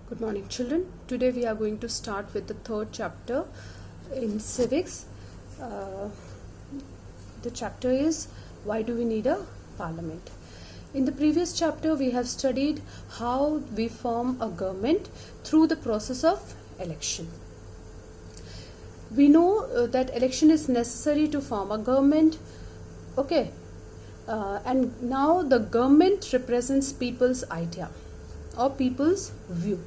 Good morning, children. Today we are going to start with the third chapter in civics. The chapter is Why do we need a parliament? In the previous chapter we have studied how we form a government through the process of election. We know that election is necessary to form a government. Okay. And now the government represents people's idea or people's view.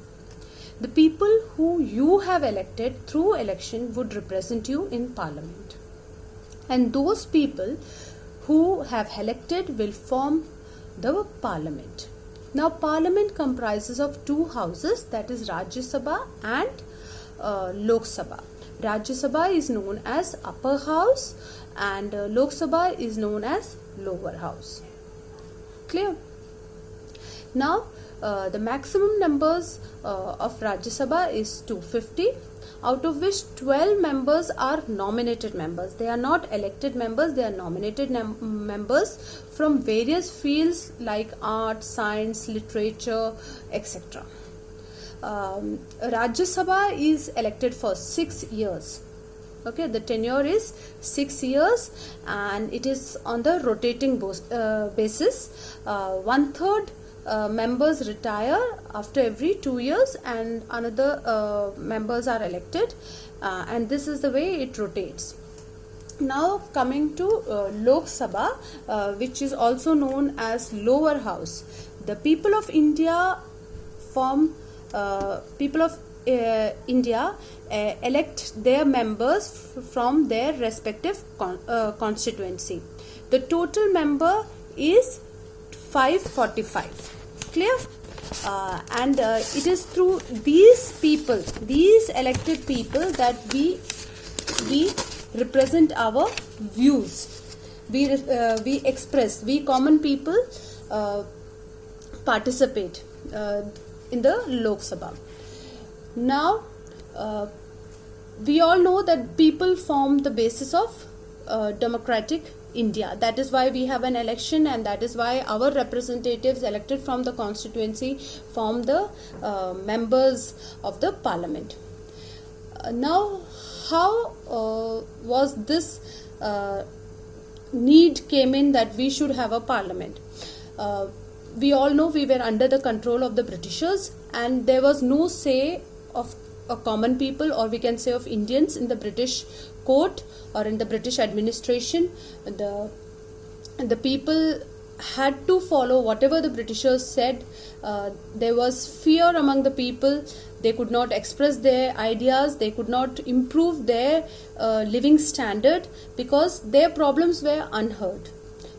The people who you have elected through election would represent you in parliament. And those people who have elected will form the parliament. Now parliament comprises of two houses, that is Rajya Sabha and Lok Sabha. Rajya Sabha is known as upper house and Lok Sabha is known as lower house. Clear? Now the maximum numbers of Rajya Sabha is 250, out of which 12 members are nominated members. They are not elected members, they are nominated members from various fields like art, science, literature, etc. Rajya Sabha is elected for 6 years. Okay, the tenure is 6 years and it is on the rotating basis. 1/3 members retire after every 2 years and another members are elected, and this is the way it rotates. Now coming to Lok Sabha, which is also known as lower house. The people of India elect their members from their respective constituency. The total member is 545. Clear? And it is through these people, these elected people, that we represent our views. We express, we common people participate in the Lok Sabha. Now we all know that people form the basis of democratic India. That is why we have an election, and that is why our representatives elected from the constituency form the members of the parliament. Now how was this need came in that we should have a parliament? We all know we were under the control of the Britishers and there was no say of a common people, or we can say of Indians, in the British court or in the British administration. The people had to follow whatever the Britishers said. There was fear among the people. They could not express their ideas, they could not improve their living standard because their problems were unheard.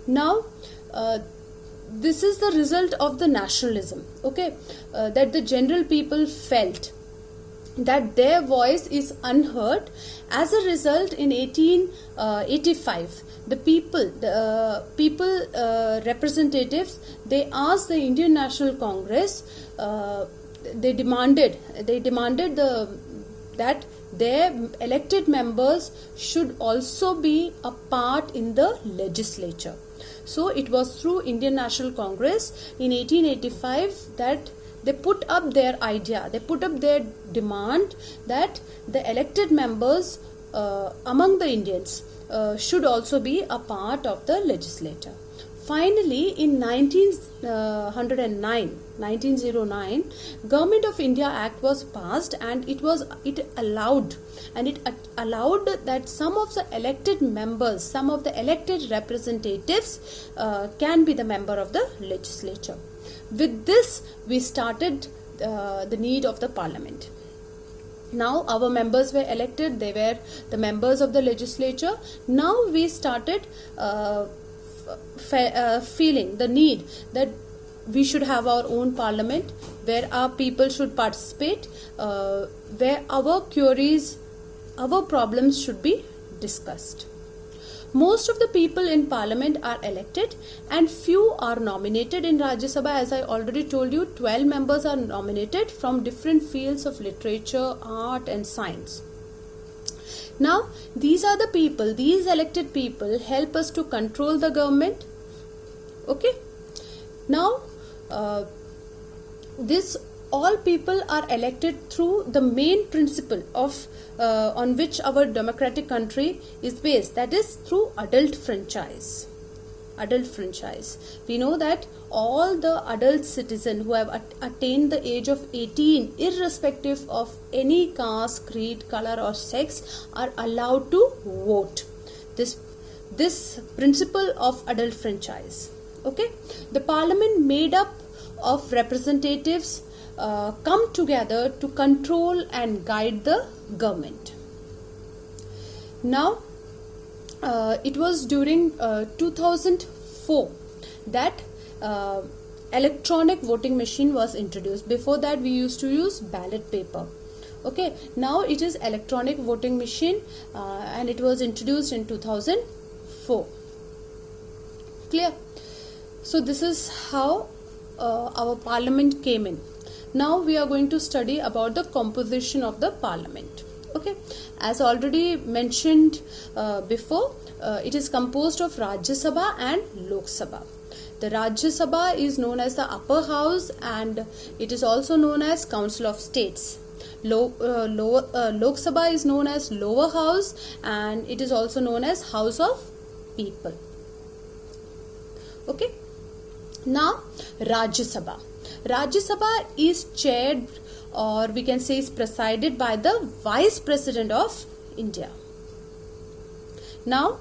Now this is the result of the nationalism, okay, that the general people felt that their voice is unheard. As a result, in 1885, the people representatives, they asked the Indian National Congress, they demanded that their elected members should also be a part in the legislature. So it was through Indian National Congress in 1885 that they put up their idea, they put up their demand that the elected members among the Indians should also be a part of the legislature. Finally, in 1909, Government of India Act was passed, and it allowed that some of the elected members, some of the elected representatives can be the member of the legislature. With this, we started the need of the parliament. Now our members were elected, they were the members of the legislature. Now we started feeling the need that we should have our own parliament where our people should participate, where our queries, our problems should be discussed. Most of the people in parliament are elected and few are nominated. In Rajya Sabha, as I already told you, 12 members are nominated from different fields of literature, art and science. Now these are the people, these elected people help us to control the government. Okay. Now this all people are elected through the main principle of on which our democratic country is based, that is through adult franchise. Adult franchise. We know that all the adult citizens who have attained the age of 18, irrespective of any caste, creed, color or sex, are allowed to vote. This principle of adult franchise. Okay, the parliament made up of representatives come together to control and guide the government. Now, it was during 2004 that electronic voting machine was introduced. Before that, we used to use ballot paper. Okay, now it is electronic voting machine, and it was introduced in 2004. Clear? So this is how our parliament came in. Now we are going to study about the composition of the parliament. Okay, as already mentioned before, it is composed of Rajya Sabha and Lok Sabha. The Rajya Sabha is known as the upper house, and it is also known as Council of States. Lok Sabha is known as lower house, and it is also known as House of People. Okay, now Rajya Sabha. Rajya Sabha is chaired, or we can say is presided by the Vice President of India. Now,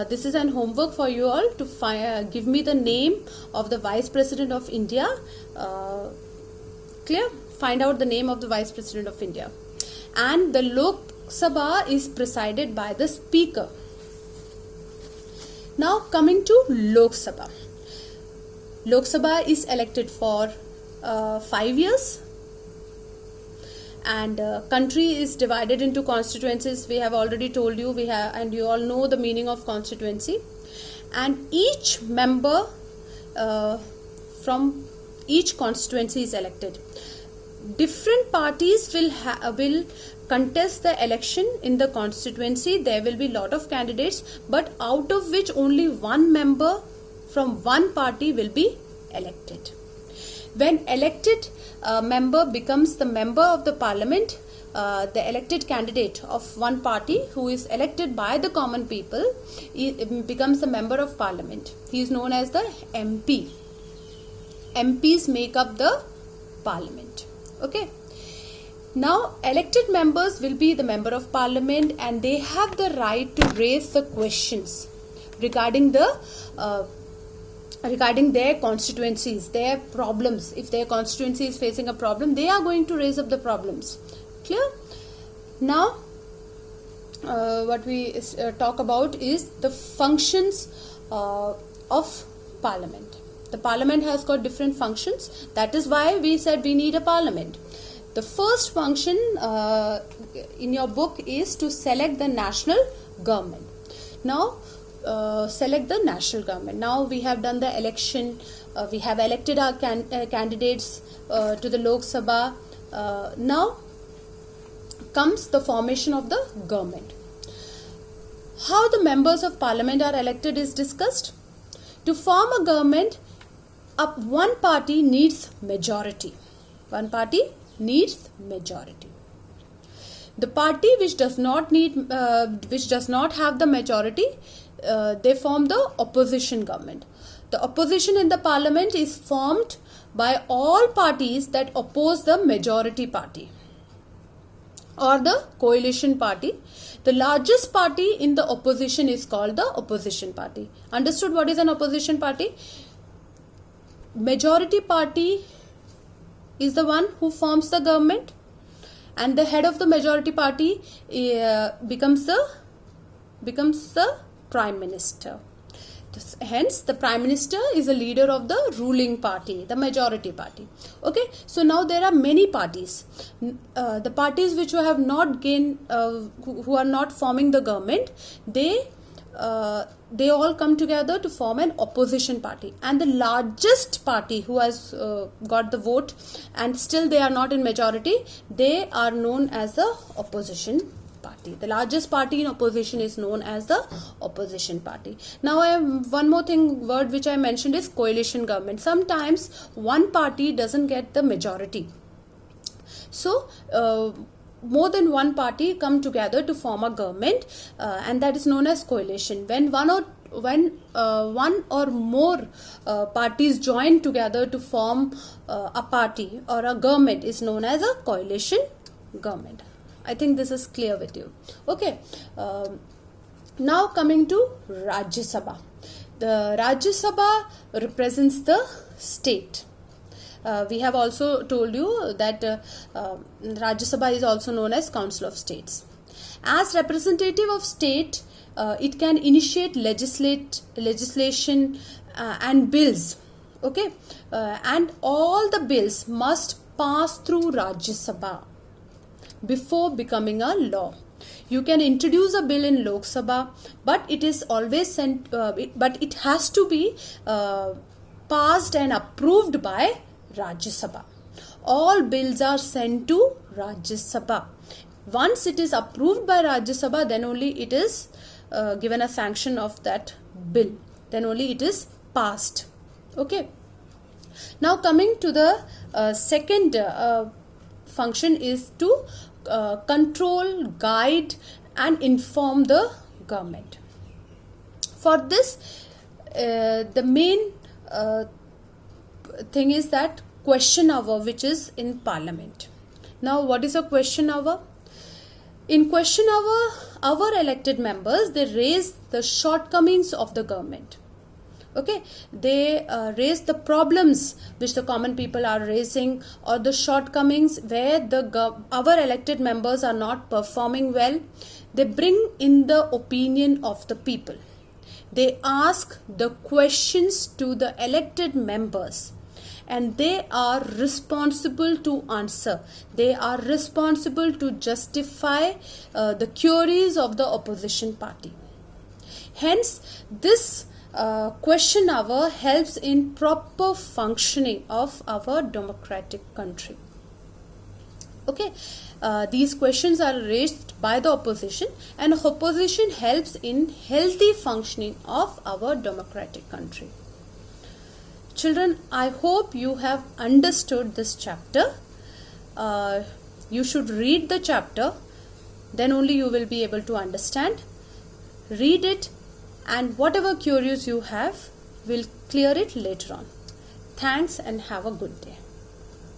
this is an homework for you all to give me the name of the Vice President of India. Clear? Find out the name of the Vice President of India. And the Lok Sabha is presided by the Speaker. Now, coming to Lok Sabha. Lok Sabha is elected for 5 years, and country is divided into constituencies. We have already told you, and you all know the meaning of constituency, and each member from each constituency is elected. Different parties will contest the election in the constituency. There will be lot of candidates, but out of which only one member from one party will be elected. When elected member becomes the member of the parliament, the elected candidate of one party who is elected by the common people becomes the member of parliament. He is known as the MP. MPs make up the parliament. Okay. Now, elected members will be the member of parliament, and they have the right to raise the questions regarding their constituencies, their problems. If their constituency is facing a problem, they are going to raise up the problems. Clear? Now, what we talk about is the functions of parliament. The parliament has got different functions. That is why we said we need a parliament. The first function in your book is to select the national government. Now, select the national government. Now we have done the election. We have elected our candidates to the Lok Sabha. Now comes the formation of the government. How the members of parliament are elected is discussed. To form a government, one party needs majority. One party needs majority. The party which does not have the majority, they form the opposition government. The opposition in the parliament is formed by all parties that oppose the majority party or the coalition party. The largest party in the opposition is called the opposition party. Understood what is an opposition party? Majority party is the one who forms the government, and the head of the majority party becomes the prime minister. Hence, the prime minister is a leader of the ruling party, the majority party. Okay, so now there are many parties. The parties which have not gained, who are not forming the government, they all come together to form an opposition party. And the largest party who has got the vote and still they are not in majority, they are known as the opposition party. The largest party in opposition is known as the opposition party. Now I have one more word which I mentioned is coalition government. Sometimes one party doesn't get the majority. So more than one party come together to form a government, and that is known as coalition. When one or more parties join together to form a party or a government is known as a coalition government. I think this is clear with you. Okay. Now coming to Rajya Sabha. The Rajya Sabha represents the state. We have also told you that Rajya Sabha is also known as Council of States. As representative of state, it can initiate legislation and bills. Okay, and all the bills must pass through Rajya Sabha before becoming a law. You can introduce a bill in Lok Sabha, but it is always sent. But it has to be passed and approved by Rajya Sabha. All bills are sent to Rajya Sabha. Once it is approved by Rajya Sabha, then only it is given a sanction of that bill. Then only it is passed. Okay. Now coming to the second function is to control, guide and inform the government. For this, the main thing is that question hour, which is in Parliament. Now what is a question hour? In question hour, our elected members, they raise the shortcomings of the government. Okay, they raise the problems which the common people are raising, or the shortcomings where our elected members are not performing well. They bring in the opinion of the people. They ask the questions to the elected members, and they are responsible to answer. They are responsible to justify the queries of the opposition party. Hence, this question hour helps in proper functioning of our democratic country. Okay, these questions are raised by the opposition, and opposition helps in healthy functioning of our democratic country. Children, I hope you have understood this chapter. You should read the chapter, then only you will be able to understand. Read it, and whatever queries you have, we'll clear it later on. Thanks and have a good day.